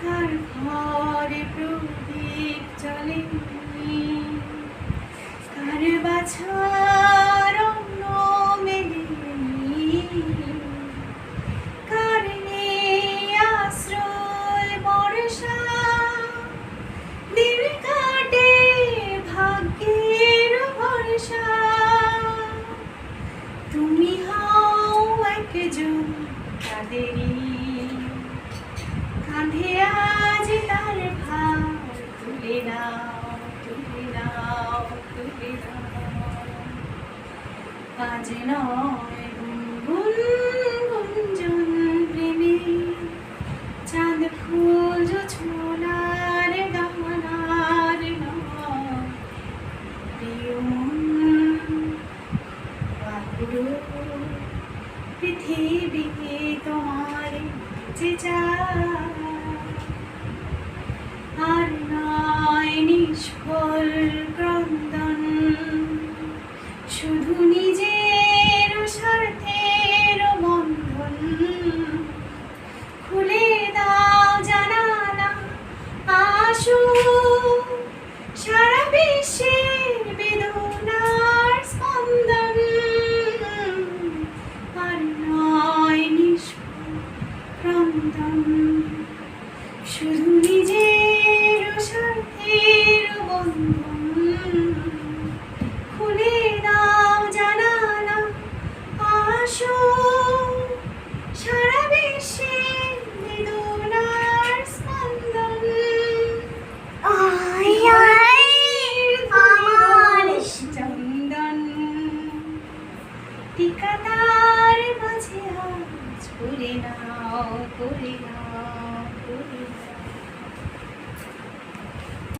কার ঘরে প্রদীপ জ্বলে, কার বাছার অন্ন মেলেনি, কার নেই আশ্রয় বর্ষা, দিন কাটে ভাগ্যের ভরসা। তুমি হও একজন তাদেরই, কাঁধে আজ তার ভার তুলে নাও, তুলে নাও, তুলে নাও। আজ নয় গুনগুন গুঞ্জন প্রেমে, চাঁদ ফুল জোছনার গানার নয়। প্রিয় মন বাহুর পৃথিবী তোমার যে আর নয় নিষ্ফল ক্রন্দন, শুধু নিজের স্বার্থের বন্ধন। খুলে দাও জানালা, আসো সারা বিশ্বের বেদনার স্পন্দন। আর নয় নিষ্ফল ক্রন্দন, শুধু নিজের স্বার্থের বন্ধন। খুলে দাও জানালা, আসো সারা বিশ্বের বেদনার স্পন্দন। আমার চন্দন টিকাদার মাঝে আজ করে নাও, করে নাও, করে নাও।